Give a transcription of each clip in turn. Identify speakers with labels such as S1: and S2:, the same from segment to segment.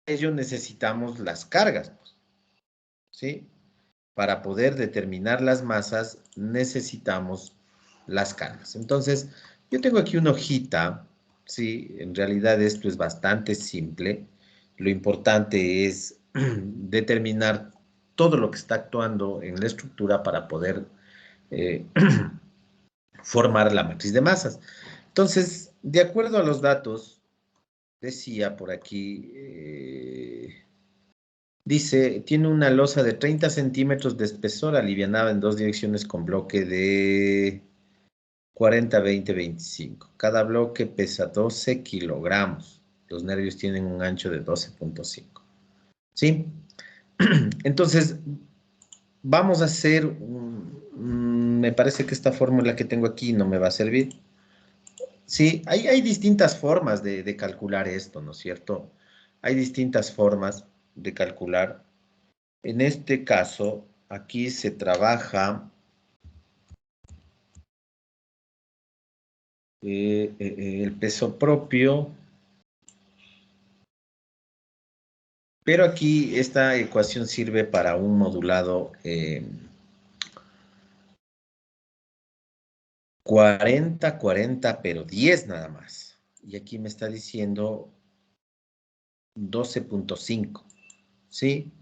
S1: ello necesitamos las cargas, pues, ¿sí? Para poder determinar las masas necesitamos las cargas. Entonces, yo tengo aquí una hojita, ¿sí? En realidad esto es bastante simple. Lo importante es determinar todo lo que está actuando en la estructura para poder eh, formar la matriz de masas. Entonces, de acuerdo a los datos, decía por aquí, dice, tiene una losa de 30 centímetros de espesor alivianada en dos direcciones con bloque de 40, 20, 25. Cada bloque pesa 12 kilogramos. Los nervios tienen un ancho de 12.5. ¿Sí? Entonces, vamos a hacer, me parece que esta fórmula que tengo aquí no me va a servir. Sí, hay distintas formas de calcular esto, ¿no es cierto? Hay distintas formas de calcular. En este caso, aquí se trabaja el peso propio, pero aquí esta ecuación sirve para un modulado 40, 40, pero 10 nada más. Y aquí me está diciendo 12.5, ¿sí?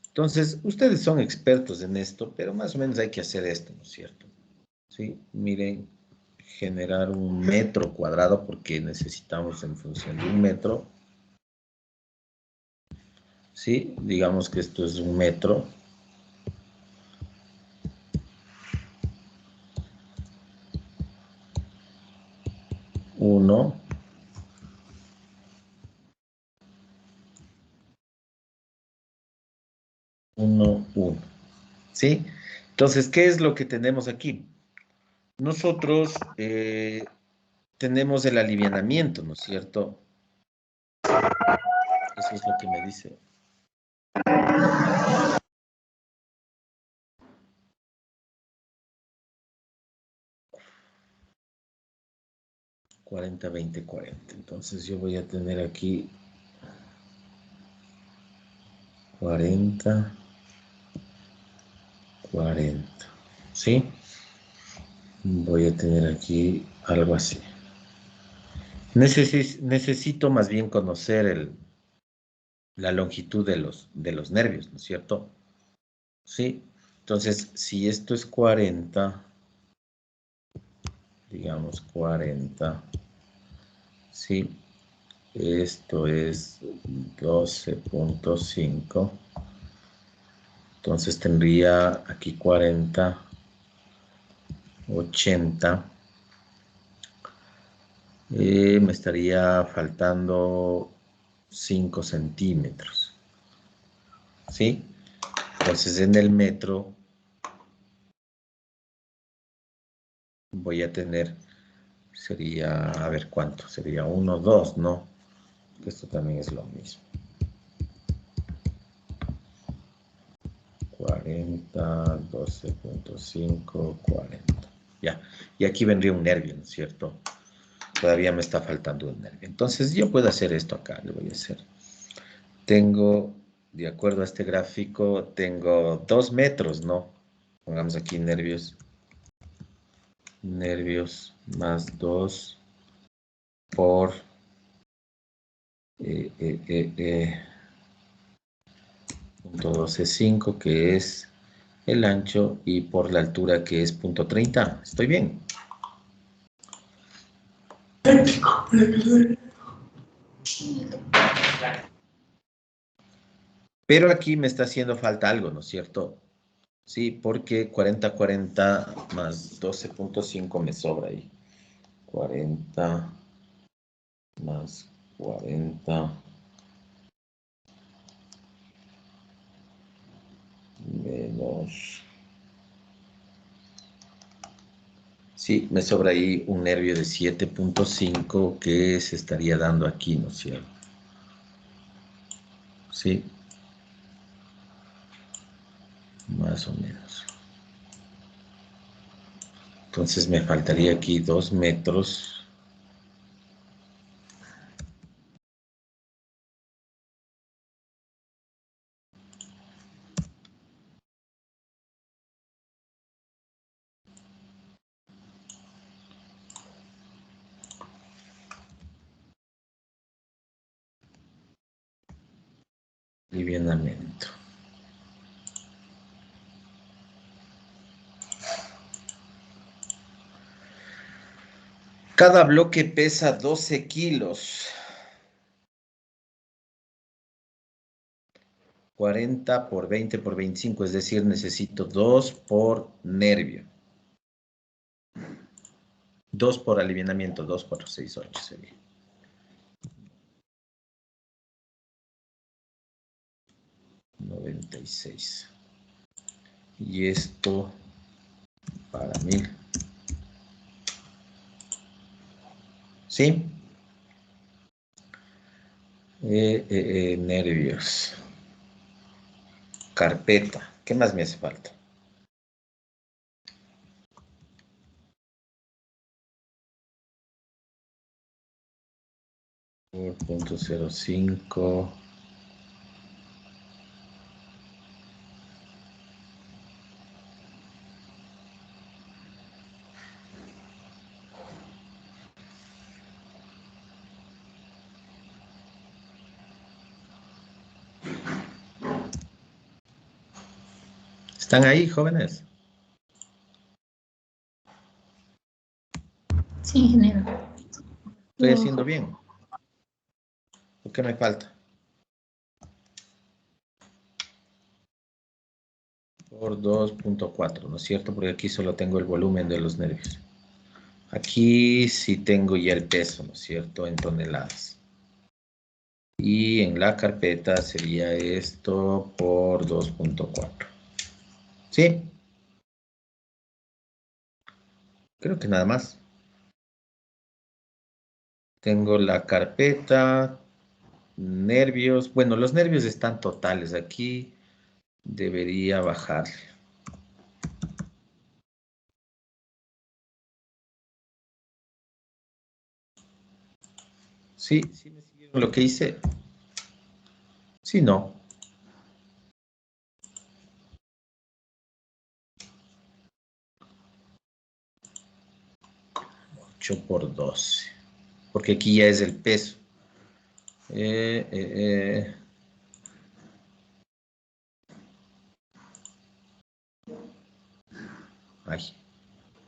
S1: Entonces, ustedes son expertos en esto, pero más o menos hay que hacer esto, ¿no es cierto? Sí, miren, generar un metro cuadrado porque necesitamos en función de un metro, ¿sí? Digamos que esto es un metro. Uno. Uno, uno. ¿Sí? Entonces, ¿qué es lo que tenemos aquí? Nosotros tenemos el alivianamiento, ¿no es cierto? Eso es lo que me dice. 40, 20, 40. Entonces yo voy a tener aquí 40, 40. ¿Sí? Voy a tener aquí algo así. Necesito más bien conocer la longitud de los nervios, ¿no es cierto? Sí. Entonces, si esto es 40, digamos 40, sí, esto es 12.5, entonces tendría aquí 40, 80, me estaría faltando 5 centímetros, ¿sí? Entonces en el metro voy a tener, sería, a ver cuánto, sería 1, 2, ¿no? Esto también es lo mismo. 40, 12.5, 40. Ya, y aquí vendría un nervio, ¿no es cierto? Todavía me está faltando un nervio. Entonces yo puedo hacer esto acá, le voy a hacer. Tengo, de acuerdo a este gráfico, tengo 2 metros, ¿no? Pongamos aquí nervios. Nervios más 2 por 0.125, que es el ancho, y por la altura, que es 0.30. ¿Estoy bien? Pero aquí me está haciendo falta algo, ¿no es cierto? Sí, porque 40, 40 más 12.5 me sobra ahí. 40 más 40 menos... Sí, me sobra ahí un nervio de 7.5 que se estaría dando aquí, ¿no es cierto? Sí, más o menos. Entonces me faltaría aquí 2 metros. alivianamiento. Cada bloque pesa 12 kilos. 40 por 20 por 25, es decir, necesito 2 por nervio. 2 por alivianamiento, 2, 4, 6, 8 sería. $96. Y esto para 1000. ¿Sí? Nervios. Carpeta. ¿Qué más me hace falta? 0.05. ¿Están ahí, jóvenes?
S2: Sí, ingeniero.
S1: ¿Estoy haciendo bien? ¿O qué me falta? Por 2.4, ¿no es cierto? Porque aquí solo tengo el volumen de los nervios. Aquí sí tengo ya el peso, ¿no es cierto? En toneladas. Y en la carpeta sería esto por 2.4. ¿Sí? Creo que nada más. Tengo la carpeta, nervios. Bueno, los nervios están totales. Aquí debería bajarle. Sí, sí me siguieron lo que hice. Sí, no. 8 por 12. Porque aquí ya es el peso. Ay,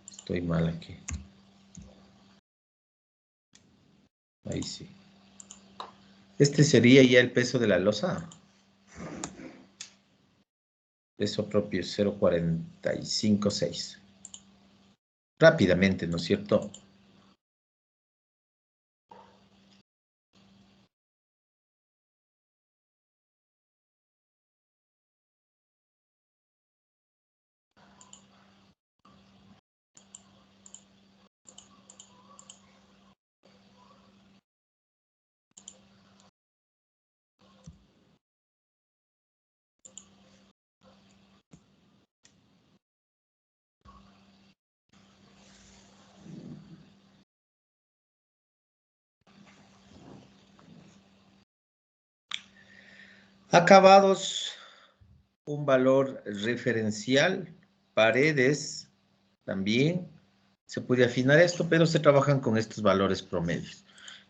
S1: estoy mal aquí. Ahí sí. Este sería ya el peso de la losa. Peso propio 0.456. Rápidamente, ¿no es cierto? Acabados, un valor referencial. Paredes, también. Se puede afinar esto, pero se trabajan con estos valores promedios.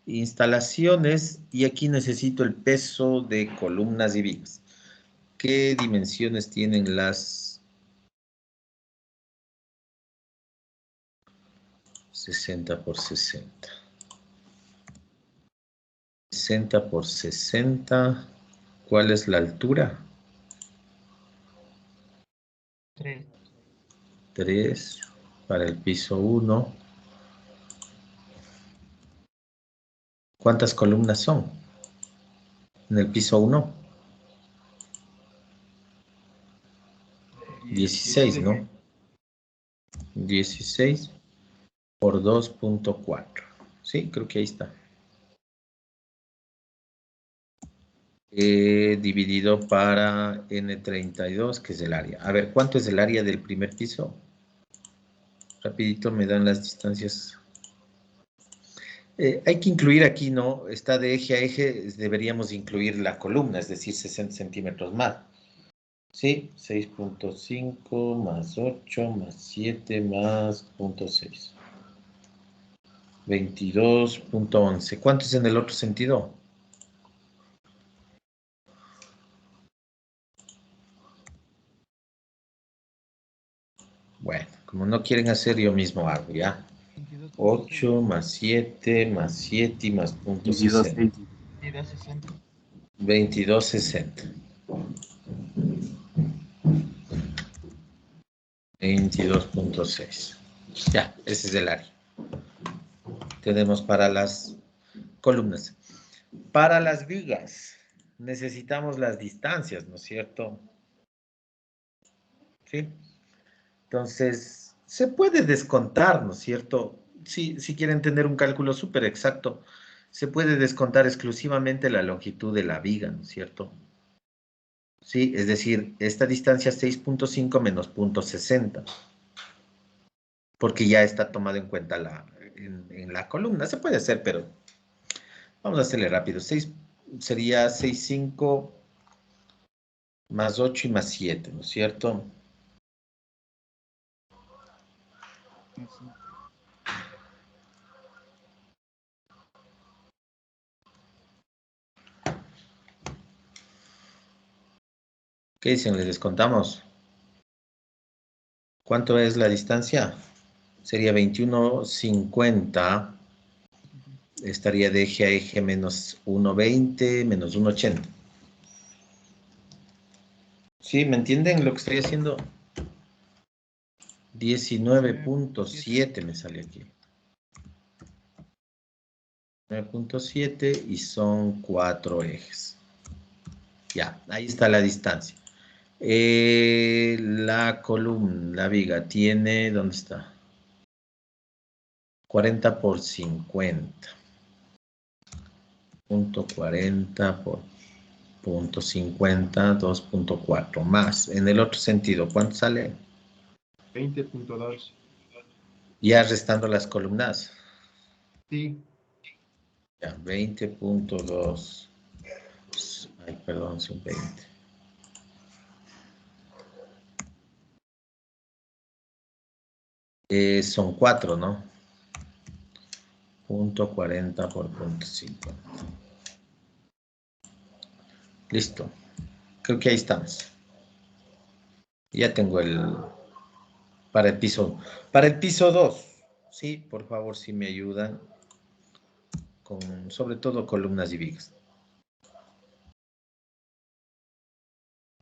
S1: Instalaciones, y aquí necesito el peso de columnas y vigas. ¿Qué dimensiones tienen las 60 por 60? 60 por 60. ¿Cuál es la altura?
S3: 3.
S1: 3 para el piso 1. ¿Cuántas columnas son en el piso 1? 16, ¿no? 16 por 2.4. Sí, creo que ahí está. Dividido para N32, que es el área. A ver, ¿cuánto es el área del primer piso? Rapidito me dan las distancias. Hay que incluir aquí, ¿no? Está de eje a eje, deberíamos incluir la columna, es decir, 60 centímetros más. Sí, 6.5 más 8 más 7 más 0.6. 22.11. ¿Cuánto es en el otro sentido? Bueno, como no quieren hacer, yo mismo hago, ¿ya? 8 más 7 más 7 y más punto 60. 22,60. 22,6. Ya, ese es el área. Tenemos para las columnas. Para las vigas, necesitamos las distancias, ¿no es cierto? Sí. Entonces, se puede descontar, ¿no es cierto? Si quieren tener un cálculo súper exacto, se puede descontar exclusivamente la longitud de la viga, ¿no es cierto? Sí, es decir, esta distancia 6,5 menos 0,60, porque ya está tomado en cuenta en la columna. Se puede hacer, pero vamos a hacerle rápido. 6 sería 6,5 más 8 y más 7, ¿no es cierto? ¿Qué dicen? ¿Les descontamos? ¿Cuánto es la distancia? Sería 21,50. Estaría de eje a eje menos 1,20 menos 1,80. ¿Sí? ¿Me entienden lo que estoy haciendo? 19,7 me sale aquí. 9,7 y son 4 ejes. Ya, ahí está la distancia. La columna, la viga, tiene, ¿dónde está? 40 por 50. Punto 40 por punto 50, 2,4 más. En el otro sentido, ¿cuánto sale?
S2: 20,2.
S1: Ya restando las columnas.
S2: Sí.
S1: Ya, 20,2. Ay, perdón, son 20. Son 4, ¿no? Punto 40 por punto 50. Listo. Creo que ahí estamos. Ya tengo para el piso. Para el piso 2. Sí, por favor, si me ayudan con, sobre todo, columnas y vigas.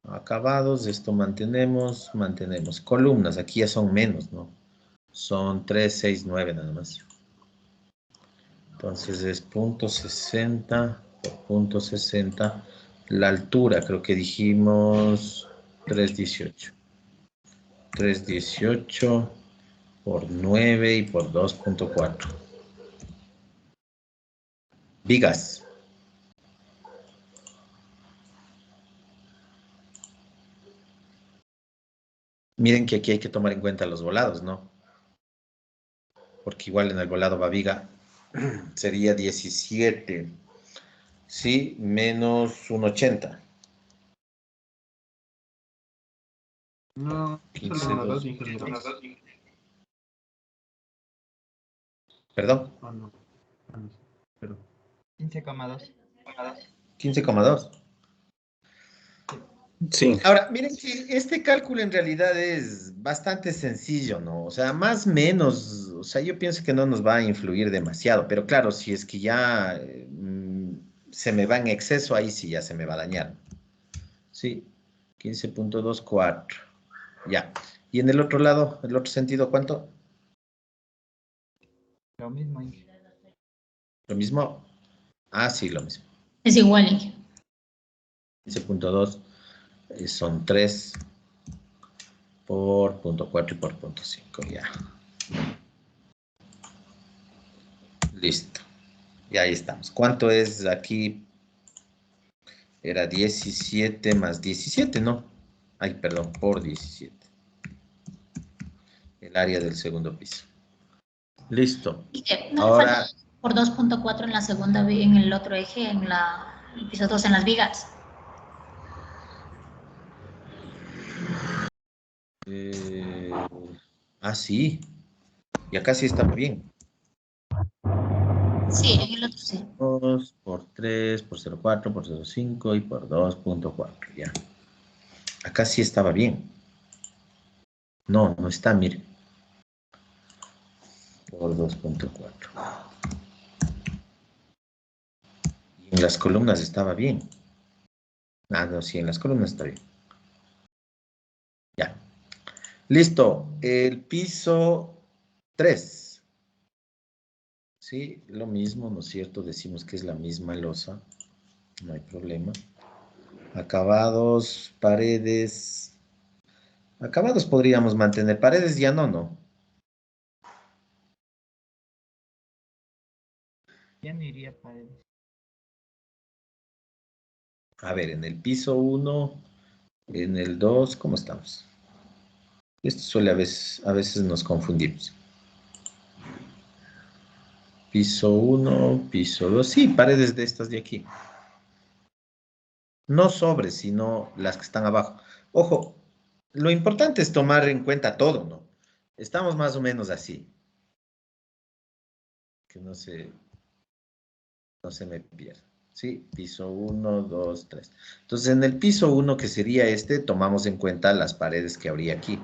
S1: Acabados, esto mantenemos. Columnas, aquí ya son menos, ¿no? Son 3, 6, 9 nada más. Entonces es punto 60 por punto 60. La altura, creo que dijimos 3,18. 3,18 por 9 y por 2,4. Vigas. Miren que aquí hay que tomar en cuenta los volados, ¿no? Porque igual en el volado va viga. Sería 17. Sí, menos 1,80.
S2: No,
S1: 15,
S2: solo una
S1: 2.
S2: dos, ingeniero.
S1: Perdón.
S2: Oh, no. Ah, no, pero
S3: 15,2.
S1: 15,2.
S4: Sí,
S1: Ahora, miren que este cálculo en realidad es bastante sencillo, ¿no? O sea, más o menos, o sea, yo pienso que no nos va a influir demasiado, pero claro, si es que ya se me va en exceso, ahí sí ya se me va a dañar. Sí, 15,24. Ya. Y en el otro lado, el otro sentido, ¿cuánto?
S3: Lo mismo, Inge.
S1: ¿Lo mismo? Ah, sí, lo mismo.
S5: Es igual, Inge.
S1: 15,2 son 3 por punto 4 y por punto 5, ya. Listo. Y ahí estamos. ¿Cuánto es aquí? Era 17 más 17, ¿no? Ay, perdón, por 17. El área del segundo piso. Listo.
S5: Inge, ¿no le falta
S1: Ahora,
S5: por 2,4 en la segunda, en el otro eje, en el piso 2, en las vigas?
S1: eh, sí. Y acá sí está bien.
S5: Sí, en el otro sí.
S1: 2 por 3 por 0,4 por 0,5 y por 2,4, ya. Acá sí estaba bien. No, no está, mire. Por 2.4. Y en las columnas estaba bien. Ah, no, sí, en las columnas está bien. Ya. Listo. El piso 3. Sí, lo mismo, ¿no es cierto? Decimos que es la misma losa. No hay problema. Acabados, paredes. Acabados podríamos mantener. Paredes ya no, no.
S3: Ya no iría paredes.
S1: A ver, en el piso 1, en el 2, ¿cómo estamos? Esto suele a veces nos confundimos. Piso 1, piso 2. Sí, paredes de estas de aquí. No sobre, sino las que están abajo. Ojo, lo importante es tomar en cuenta todo, ¿no? Estamos más o menos así. Que no se me pierda. Sí, piso 1, 2, 3. Entonces, en el piso 1, que sería este, tomamos en cuenta las paredes que habría aquí.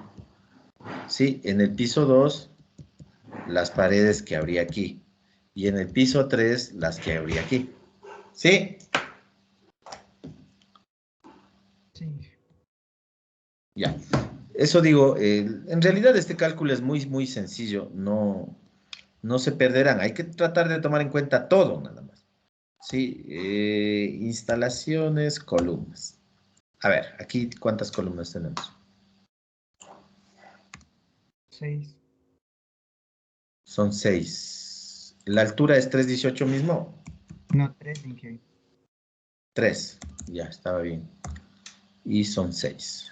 S1: Sí, en el piso 2, las paredes que habría aquí. Y en el piso 3, las que habría aquí. ¿Sí?
S3: Sí.
S1: Ya. Eso digo, en realidad este cálculo es muy, muy sencillo. No se perderán. Hay que tratar de tomar en cuenta todo, nada más. Sí, instalaciones, columnas. A ver, aquí, ¿cuántas columnas tenemos?
S3: 6.
S1: Son 6. ¿La altura es 3,18 mismo?
S3: No, 3 en que.
S1: 3. Ya, estaba bien. Y son 6.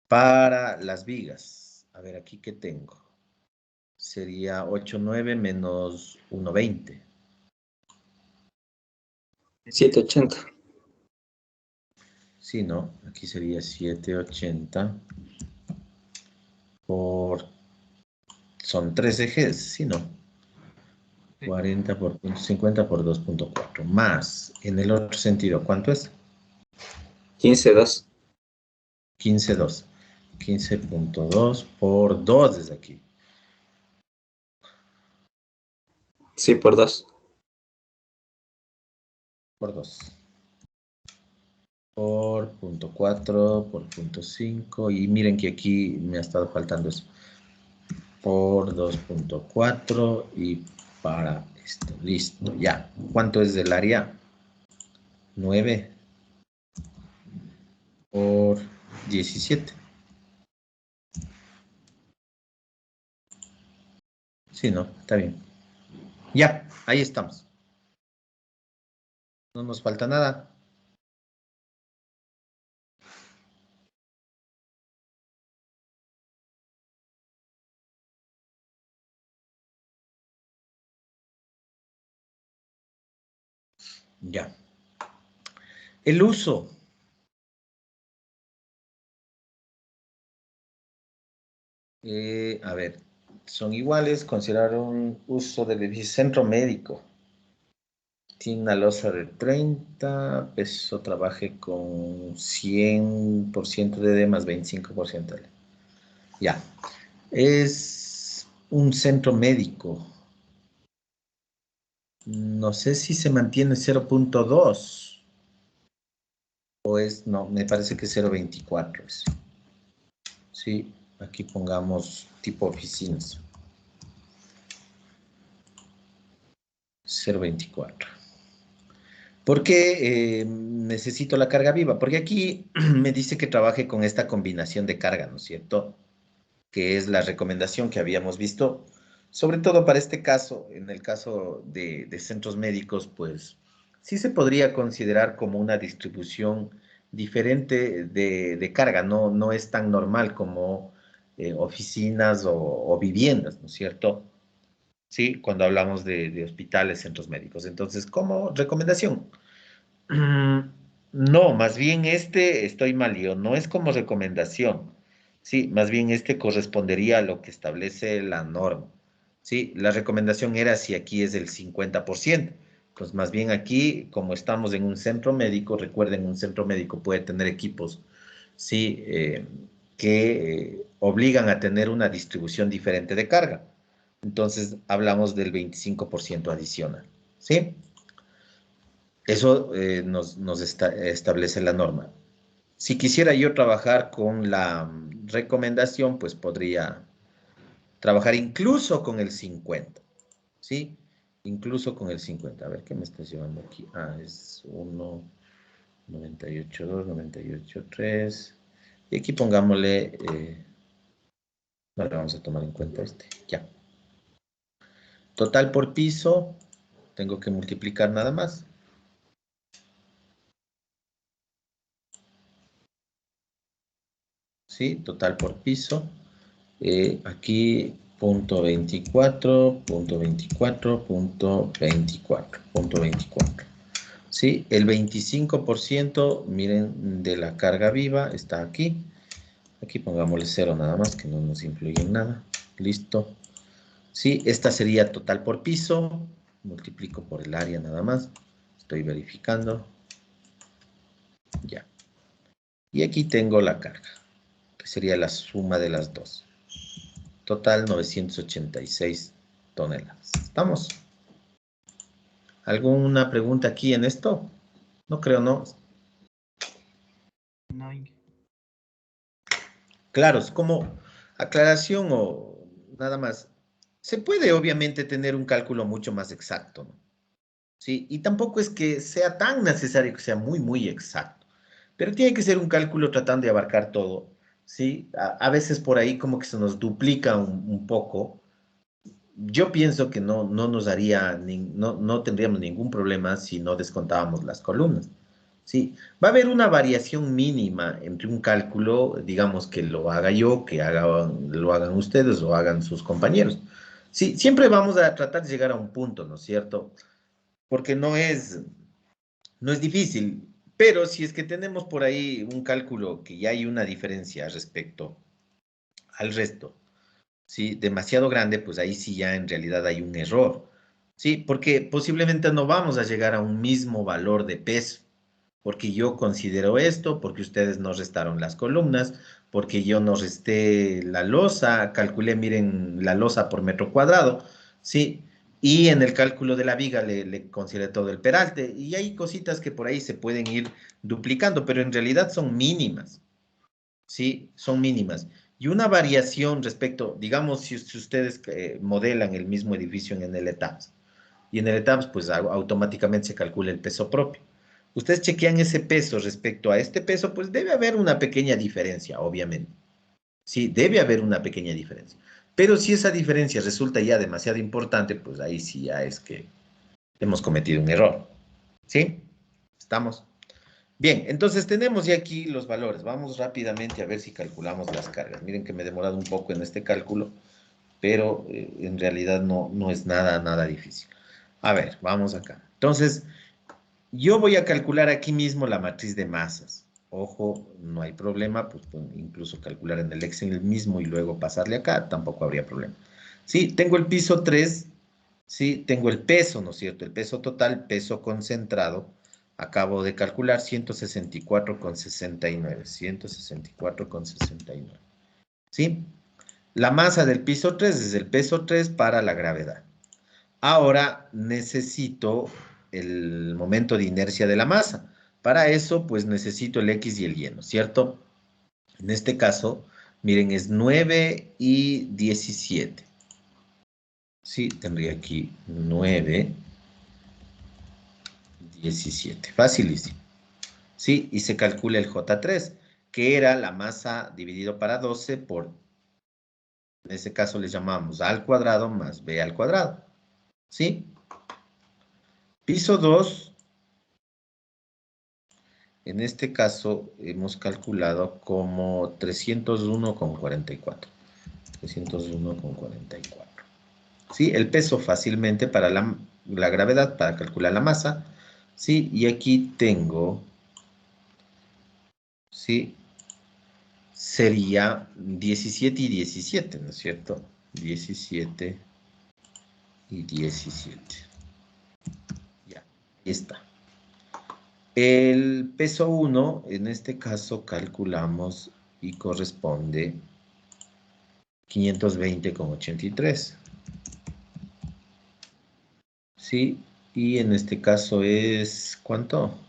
S1: Para las vigas. A ver, aquí, ¿qué tengo? Sería 8,9 menos 1,20.
S4: 780.
S1: Sí, ¿no? Aquí sería 780 por... Son 3 ejes, ¿sí, no?
S3: Sí.
S1: 40 por 50 por 2.4. Más, en el otro sentido, ¿cuánto es?
S4: 15,2.
S1: 15,2. 15.2 por 2 desde aquí.
S4: Sí, por 2.
S1: Por 2. Por punto 4, por punto 5. Y miren que aquí me ha estado faltando eso. Por 2.4 y para esto. Listo, ya. ¿Cuánto es del área? 9 por 17. Sí, no, está bien. Ya, ahí estamos. No nos falta nada. Ya. El uso. A ver, son iguales. Considerar un uso del edificio centro médico. Tiene una losa de 30, peso trabaje con 100% de D más 25% de D. Ya. Es un centro médico. No sé si se mantiene 0.2 o es, no, me parece que 0.24 es. Sí, aquí pongamos tipo oficinas. 0.24. ¿Por qué necesito la carga viva? Porque aquí me dice que trabaje con esta combinación de carga, ¿no es cierto? Que es la recomendación que habíamos visto, sobre todo para este caso, en el caso de centros médicos, pues sí se podría considerar como una distribución diferente de carga, no es tan normal como oficinas o viviendas, ¿no es cierto? Sí, cuando hablamos de hospitales, centros médicos. Entonces, como recomendación, no, más bien este, estoy mal yo, no es como recomendación. Sí, más bien este correspondería a lo que establece la norma. Sí, la recomendación era si aquí es el 50%, Pues más bien aquí, como estamos en un centro médico, recuerden, un centro médico puede tener equipos, ¿sí? Que obligan a tener una distribución diferente de carga. Entonces, hablamos del 25% adicional, ¿sí? Eso establece la norma. Si quisiera yo trabajar con la recomendación, pues podría trabajar incluso con el 50, ¿sí? Incluso con el 50. A ver, ¿qué me estás llevando aquí? Ah, es 1, 98.2, 98.3. Y aquí pongámosle, no le vamos a tomar en cuenta este, ya. Total por piso, tengo que multiplicar nada más. ¿Sí? Total por piso. Aquí, punto 24, punto 24, punto 24, punto 24. ¿Sí? El 25%, miren, de la carga viva está aquí. Aquí pongámosle 0 nada más, que no nos influye en nada. Listo. ¿Sí? Esta sería total por piso. Multiplico por el área nada más. Estoy verificando. Ya. Y aquí tengo la carga, que sería la suma de las dos. Total 986 toneladas. ¿Estamos? ¿Alguna pregunta aquí en esto? No creo, ¿no?
S3: No, Inge.
S1: Claro, es como aclaración o nada más. Se puede obviamente tener un cálculo mucho más exacto, ¿no? Sí, y tampoco es que sea tan necesario que sea muy, muy exacto, pero tiene que ser un cálculo tratando de abarcar todo, ¿sí? A veces por ahí como que se nos duplica un poco. Yo pienso que no nos haría, no tendríamos ningún problema si no descontábamos las columnas. Sí, va a haber una variación mínima entre un cálculo, digamos que lo haga yo, lo hagan ustedes o hagan sus compañeros. Sí, siempre vamos a tratar de llegar a un punto, ¿no es cierto? Porque no es difícil, pero si es que tenemos por ahí un cálculo que ya hay una diferencia respecto al resto, ¿sí? Demasiado grande, pues ahí sí ya en realidad hay un error, ¿sí? Porque posiblemente no vamos a llegar a un mismo valor de peso, porque yo considero esto, porque ustedes no restaron las columnas, porque yo no resté la losa, calculé, miren, la losa por metro cuadrado, ¿sí? Y en el cálculo de la viga le consideré todo el peralte, y hay cositas que por ahí se pueden ir duplicando, pero en realidad son mínimas. ¿Sí? Son mínimas. Y una variación respecto, digamos, si ustedes modelan el mismo edificio en el ETAPS, y en el ETAPS, pues automáticamente se calcula el peso propio. Ustedes chequean ese peso respecto a este peso, pues debe haber una pequeña diferencia, obviamente. Sí, debe haber una pequeña diferencia. Pero si esa diferencia resulta ya demasiado importante, pues ahí sí ya es que hemos cometido un error. ¿Sí? ¿Estamos? Bien, entonces tenemos ya aquí los valores. Vamos rápidamente a ver si calculamos las cargas. Miren que me he demorado un poco en este cálculo, pero en realidad no es nada difícil. A ver, vamos acá. Entonces, yo voy a calcular aquí mismo la matriz de masas. Ojo, no hay problema, pues incluso calcular en el Excel mismo y luego pasarle acá, tampoco habría problema. Sí, tengo el piso 3, sí, tengo el peso, ¿no es cierto? El peso total, peso concentrado. Acabo de calcular 164,69. 164,69. ¿Sí? La masa del piso 3 es el peso 3 para la gravedad. Ahora necesito el momento de inercia de la masa. Para eso, pues necesito el X y el Y, ¿no es cierto? En este caso, miren, es 9 y 17. Sí, tendría aquí 9, 17. Facilísimo. Sí, y se calcula el J3, que era la masa dividido para 12 por, en este caso le llamamos A al cuadrado más B al cuadrado. ¿Sí? Piso 2, en este caso hemos calculado como 301,44. 301,44. ¿Sí? El peso fácilmente para la gravedad, para calcular la masa. ¿Sí? Y aquí tengo, ¿sí? Sería 17 y 17, ¿no es cierto? 17 y 17. Ya. está. El peso 1, en este caso calculamos y corresponde 520,83. ¿Sí? Y en este caso es, ¿cuánto?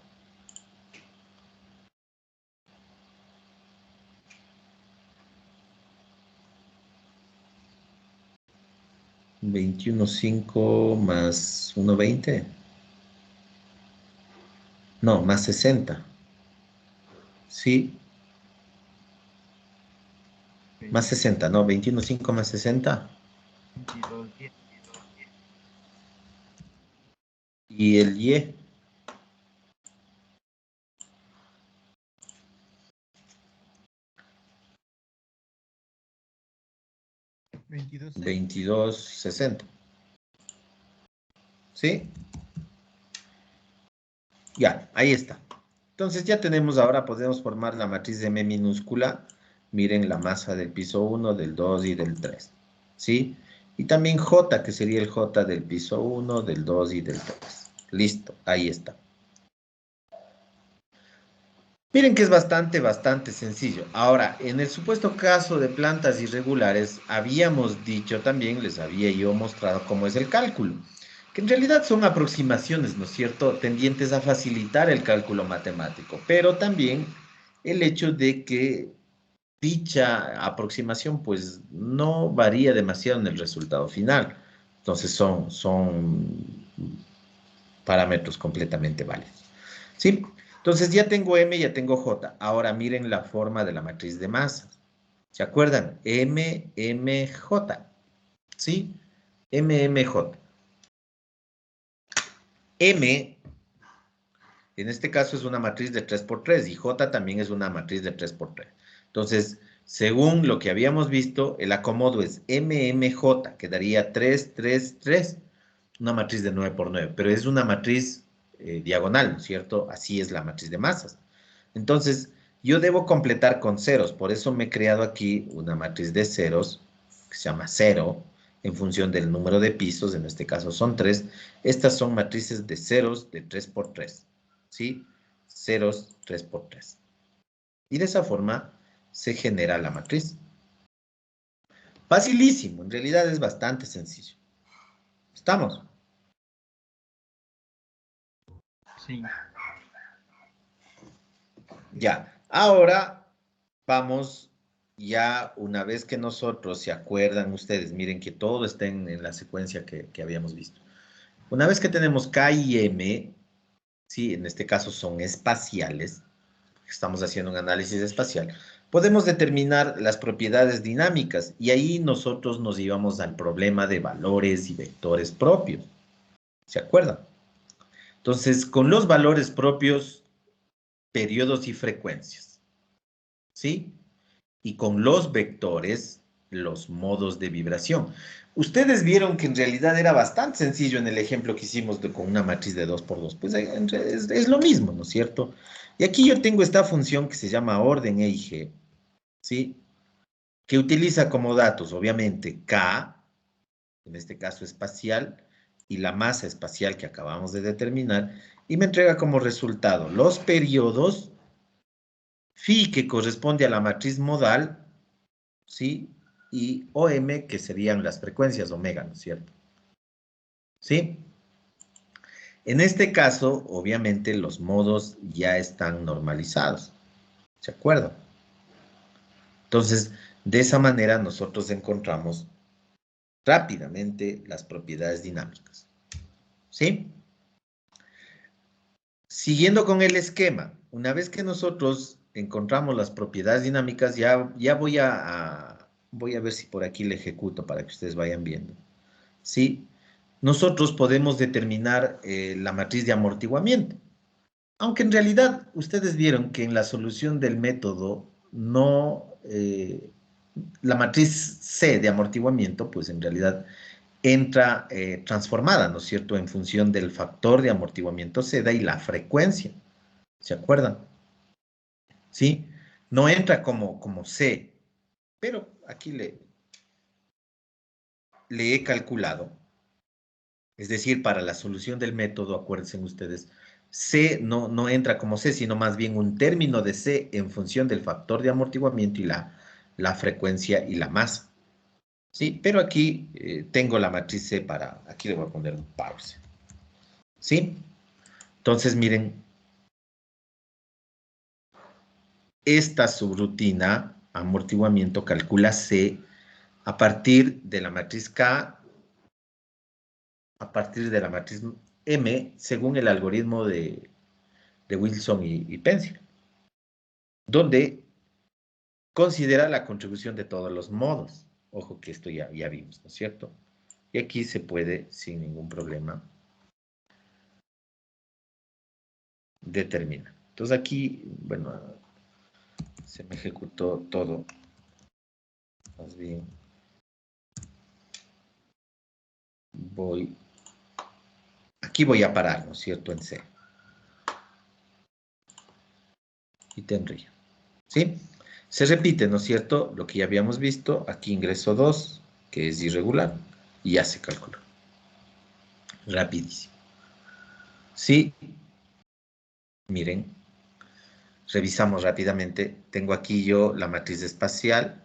S1: 21,5 más 1,20. No, más 60. ¿Sí? Más 60, no, 21,5 más 60.
S3: 22, 10.
S1: Y el Y,
S3: 22,
S1: 22,60. ¿Sí? Ya, ahí está. Entonces ya tenemos ahora, podemos formar la matriz de M minúscula. Miren la masa del piso 1, del 2 y del 3. ¿Sí? Y también J, que sería el J del piso 1, del 2 y del 3. Listo, ahí está. Miren que es bastante sencillo. Ahora, en el supuesto caso de plantas irregulares, habíamos dicho también, les había yo mostrado cómo es el cálculo, que en realidad son aproximaciones, ¿no es cierto?, tendientes a facilitar el cálculo matemático, pero también el hecho de que dicha aproximación pues no varía demasiado en el resultado final. Entonces son parámetros completamente válidos. ¿Sí? Entonces ya tengo M, ya tengo J. Ahora miren la forma de la matriz de masas. ¿Se acuerdan? M, M, J. ¿Sí? M, M, J. M, en este caso es una matriz de 3 por 3 y J también es una matriz de 3 por 3. Entonces, según lo que habíamos visto, el acomodo es M, M, J, que daría 3, 3, 3. Una matriz de 9 por 9, pero es una matriz diagonal, ¿no es cierto? Así es la matriz de masas. Entonces, yo debo completar con ceros, por eso me he creado aquí una matriz de ceros, que se llama 0, en función del número de pisos, en este caso son 3. Estas son matrices de ceros de 3 por 3, ¿sí? Ceros 3 por 3. Y de esa forma se genera la matriz. Facilísimo, en realidad es bastante sencillo. ¿Estamos?
S3: Sí.
S1: Ya, ahora vamos, ya una vez que nosotros se acuerdan ustedes, miren que todo está en la secuencia que habíamos visto. Una vez que tenemos K y M, sí, en este caso son espaciales, estamos haciendo un análisis espacial, podemos determinar las propiedades dinámicas y ahí nosotros nos íbamos al problema de valores y vectores propios. ¿Se acuerdan? Entonces, con los valores propios, periodos y frecuencias, ¿sí? Y con los vectores, los modos de vibración. Ustedes vieron que en realidad era bastante sencillo en el ejemplo que hicimos con una matriz de 2 por 2. Pues es lo mismo, ¿no es cierto? Y aquí yo tengo esta función que se llama orden E y G, ¿sí? Que utiliza como datos, obviamente, K, en este caso espacial, y la masa espacial que acabamos de determinar, y me entrega como resultado los periodos, phi, que corresponde a la matriz modal, ¿sí? Y OM, que serían las frecuencias omega, ¿no es cierto? ¿Sí? En este caso, obviamente, los modos ya están normalizados. ¿Se acuerdan? Entonces, de esa manera nosotros encontramos rápidamente las propiedades dinámicas. ¿Sí? Siguiendo con el esquema, una vez que nosotros encontramos las propiedades dinámicas, ya voy a ver si por aquí le ejecuto para que ustedes vayan viendo. ¿Sí? Nosotros podemos determinar la matriz de amortiguamiento. Aunque en realidad ustedes vieron que en la solución del método no, la matriz C de amortiguamiento, pues en realidad entra transformada, ¿no es cierto?, en función del factor de amortiguamiento Z y la frecuencia. ¿Se acuerdan? ¿Sí? No entra como C, pero aquí le he calculado Es decir, para la solución del método, acuérdense ustedes, C no entra como C, sino más bien un término de C en función del factor de amortiguamiento y la frecuencia y la masa. ¿Sí? Pero aquí tengo la matriz C para, aquí le voy a poner un pause. ¿Sí? Entonces, miren, esta subrutina, amortiguamiento, calcula C a partir de la matriz K, a partir de la matriz M, según el algoritmo de Wilson y Penzias, donde considera la contribución de todos los modos. Ojo que esto ya vimos, ¿no es cierto? Y aquí se puede, sin ningún problema, determinar. Entonces aquí, bueno, se me ejecutó todo. Más bien, aquí voy a parar, ¿no es cierto? En C. Y tendría, ¿sí? Se repite, ¿no es cierto? Lo que ya habíamos visto, aquí ingreso 2, que es irregular, y ya se calculó. Rapidísimo. ¿Sí? Miren, revisamos rápidamente. Tengo aquí yo la matriz espacial,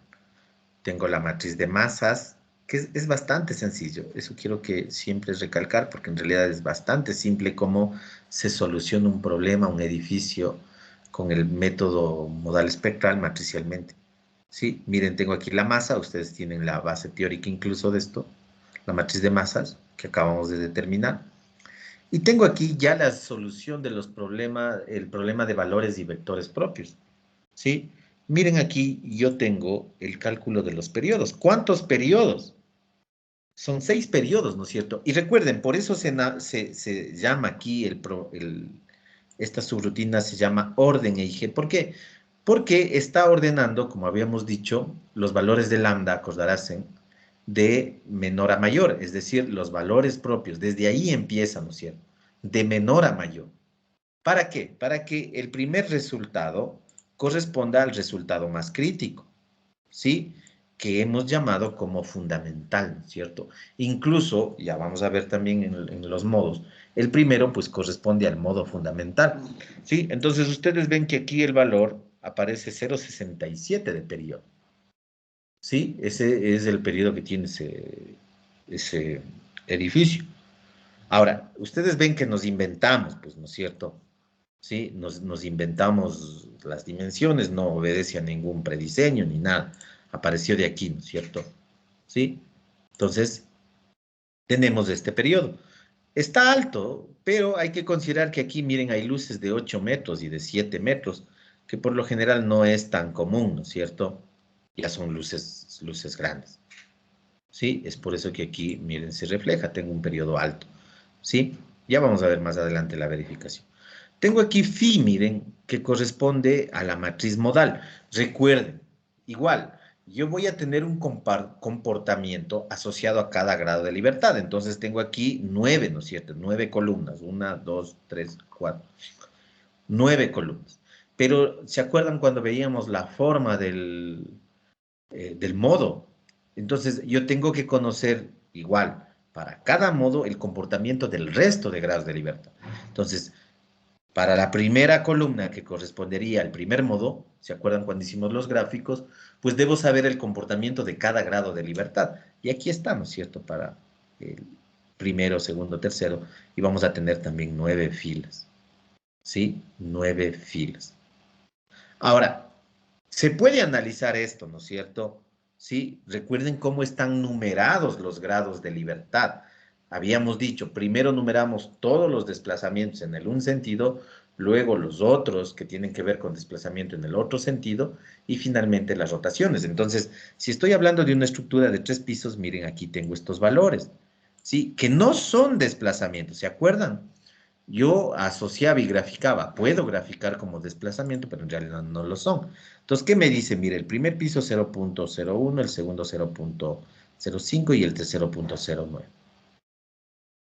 S1: tengo la matriz de masas, que es bastante sencillo. Eso quiero que siempre recalcar, porque en realidad es bastante simple cómo se soluciona un problema, un edificio, con el método modal espectral matricialmente. Sí, miren, tengo aquí la masa, ustedes tienen la base teórica incluso de esto, la matriz de masas que acabamos de determinar. Y tengo aquí ya la solución de los problemas, el problema de valores y vectores propios. ¿Sí? Miren aquí, yo tengo el cálculo de los periodos. ¿Cuántos periodos? Son 6 periodos, ¿no es cierto? Y recuerden, por eso se llama aquí, esta subrutina se llama orden EIG. ¿Por qué? Porque está ordenando, como habíamos dicho, los valores de lambda, acordarán, de menor a mayor, es decir, los valores propios. Desde ahí empieza, ¿no es cierto? De menor a mayor. ¿Para qué? Para que el primer resultado corresponda al resultado más crítico, ¿sí? Que hemos llamado como fundamental, ¿cierto? Incluso, ya vamos a ver también en los modos, el primero pues corresponde al modo fundamental, ¿sí? Entonces ustedes ven que aquí el valor aparece 0,67 de periodo, ¿sí? Ese es el periodo que tiene ese edificio. Ahora, ustedes ven que nos inventamos, pues, ¿no es cierto? ¿Sí? Nos inventamos las dimensiones, no obedece a ningún prediseño ni nada. Apareció de aquí, ¿no es cierto? ¿Sí? Entonces, tenemos este periodo. Está alto, pero hay que considerar que aquí, miren, hay luces de 8 metros y de 7 metros, que por lo general no es tan común, ¿no es cierto? Ya son luces grandes. ¿Sí? Es por eso que aquí, miren, se refleja, tengo un periodo alto. ¿Sí? Ya vamos a ver más adelante la verificación. Tengo aquí phi, miren, que corresponde a la matriz modal. Recuerden, igual, yo voy a tener un comportamiento asociado a cada grado de libertad. Entonces tengo aquí 9, ¿no es cierto? 9 columnas. 1, 2, 3, 4. 9 columnas. Pero, ¿se acuerdan cuando veíamos la forma del modo? Entonces, yo tengo que conocer igual, para cada modo, el comportamiento del resto de grados de libertad. Entonces, para la primera columna que correspondería al primer modo, ¿se acuerdan cuando hicimos los gráficos? Pues debo saber el comportamiento de cada grado de libertad. Y aquí estamos, ¿cierto? Para el primero, segundo, tercero. Y vamos a tener también 9 filas. ¿Sí? 9 filas. Ahora, se puede analizar esto, ¿no es cierto? Sí, recuerden cómo están numerados los grados de libertad. Habíamos dicho, primero numeramos todos los desplazamientos en el un sentido, luego los otros que tienen que ver con desplazamiento en el otro sentido, y finalmente las rotaciones. Entonces, si estoy hablando de una estructura de 3 pisos, miren, aquí tengo estos valores, ¿sí? Que no son desplazamientos, ¿se acuerdan? Yo asociaba y graficaba. Puedo graficar como desplazamiento, pero en realidad no lo son. Entonces, ¿qué me dice? Mire, el primer piso 0.01, el segundo 0.05 y el tercero 0.09.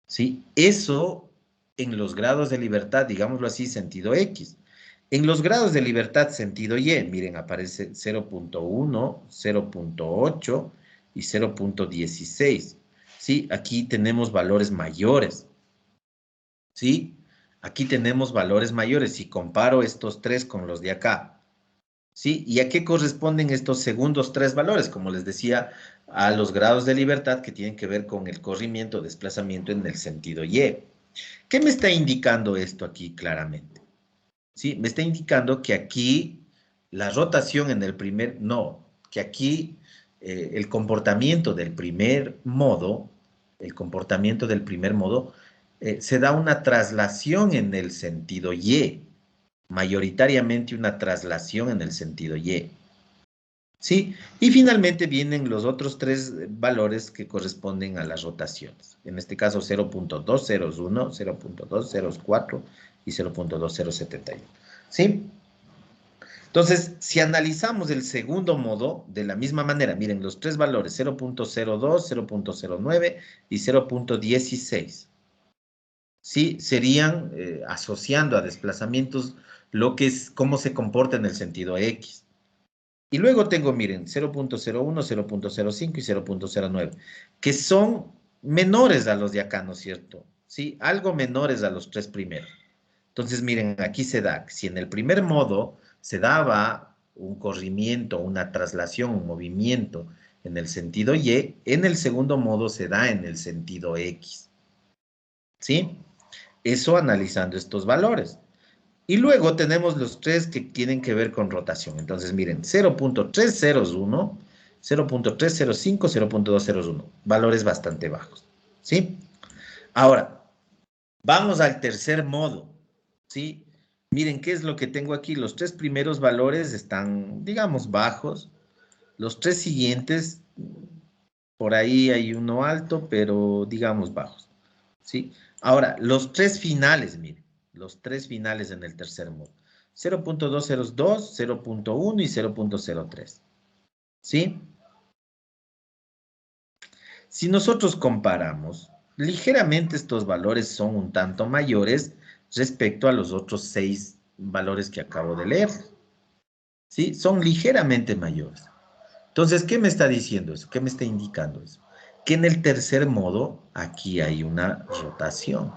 S1: ¿Sí? Eso en los grados de libertad, digámoslo así, sentido X. En los grados de libertad sentido Y, miren, aparece 0.1, 0.8 y 0.16. ¿sí? Aquí tenemos valores mayores, ¿sí? Aquí tenemos valores mayores. Si comparo estos tres con los de acá, ¿sí? ¿Y a qué corresponden estos segundos tres valores? Como les decía, a los grados de libertad que tienen que ver con el corrimiento, desplazamiento en el sentido Y. ¿Qué me está indicando esto aquí claramente? ¿Sí? Me está indicando que aquí la rotación en el primer, no, que aquí el comportamiento del primer modo, se da una traslación en el sentido Y, mayoritariamente una traslación en el sentido Y. ¿Sí? Y finalmente vienen los otros tres valores que corresponden a las rotaciones. En este caso 0.201, 0.204 y 0.2071. ¿Sí? Entonces, si analizamos el segundo modo de la misma manera, miren los tres valores 0.02, 0.09 y 0.16. ¿Sí? Serían asociando a desplazamientos lo que es cómo se comporta en el sentido X. Y luego tengo, miren, 0.01, 0.05 y 0.09, que son menores a los de acá, ¿no es cierto? Sí, algo menores a los tres primeros. Entonces, miren, aquí se da, si en el primer modo se daba un corrimiento, una traslación, un movimiento en el sentido Y, en el segundo modo se da en el sentido X. ¿Sí? Eso analizando estos valores. Y luego tenemos los tres que tienen que ver con rotación. Entonces, miren, 0.301, 0.305, 0.201. Valores bastante bajos. ¿Sí? Ahora, vamos al tercer modo. ¿Sí? Miren, ¿qué es lo que tengo aquí? Los tres primeros valores están, digamos, bajos. Los tres siguientes, por ahí hay uno alto, pero digamos bajos. ¿Sí? Ahora, los tres finales, miren, los tres finales en el tercer modo. 0.202, 0.1 y 0.03. ¿Sí? Si nosotros comparamos, ligeramente estos valores son un tanto mayores respecto a los otros 6 valores que acabo de leer. ¿Sí? Son ligeramente mayores. Entonces, ¿qué me está diciendo eso? ¿Qué me está indicando eso? Que en el tercer modo, aquí hay una rotación.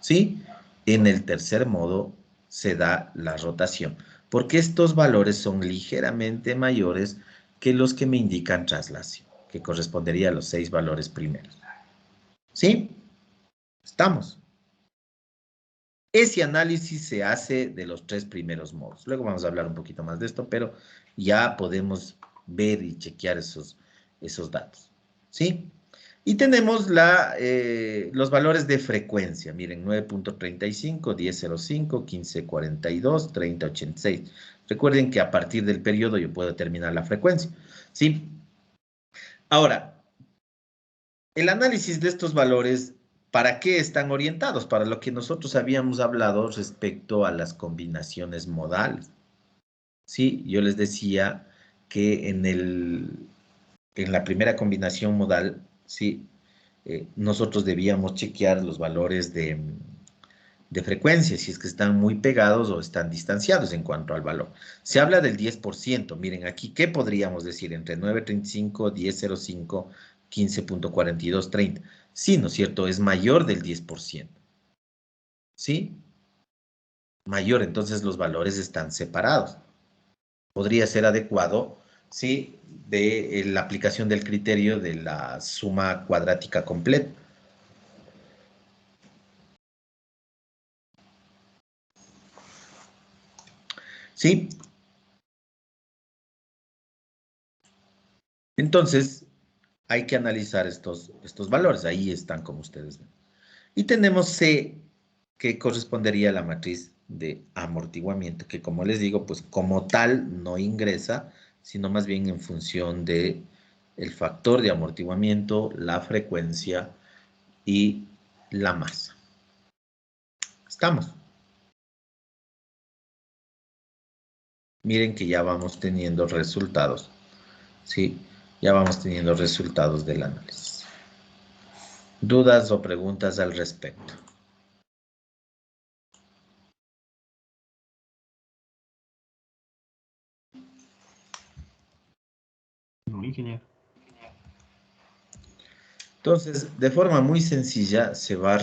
S1: ¿Sí? En el tercer modo se da la rotación, porque estos valores son ligeramente mayores que los que me indican traslación, que correspondería a los 6 valores primeros. ¿Sí? Estamos. Ese análisis se hace de los 3 primeros modos. Luego vamos a hablar un poquito más de esto, pero ya podemos ver y chequear esos datos. ¿Sí? Y tenemos los valores de frecuencia. Miren, 9.35, 10.05, 15.42, 30.86. Recuerden que a partir del periodo yo puedo determinar la frecuencia. ¿Sí? Ahora, el análisis de estos valores, ¿para qué están orientados? Para lo que nosotros habíamos hablado respecto a las combinaciones modales. Sí, yo les decía que en la primera combinación modal, sí, nosotros debíamos chequear los valores de frecuencia, si es que están muy pegados o están distanciados en cuanto al valor. Se habla del 10%. Miren, aquí, ¿qué podríamos decir? Entre 9.35, 10.05, 15.42, 30. Sí, ¿no es cierto? Es mayor del 10%. ¿Sí? Mayor, entonces los valores están separados. Podría ser adecuado, ¿sí? De la aplicación del criterio de la suma cuadrática completa. ¿Sí? Entonces, hay que analizar estos valores. Ahí están, como ustedes ven. Y tenemos C, que correspondería a la matriz de amortiguamiento, que como les digo, pues como tal no ingresa, sino más bien en función de el factor de amortiguamiento, la frecuencia y la masa. ¿Estamos? Miren que ya vamos teniendo resultados. Sí, ya vamos teniendo resultados del análisis. ¿Dudas o preguntas al respecto?
S2: No, ingeniero.
S1: Entonces, de forma muy sencilla, se va a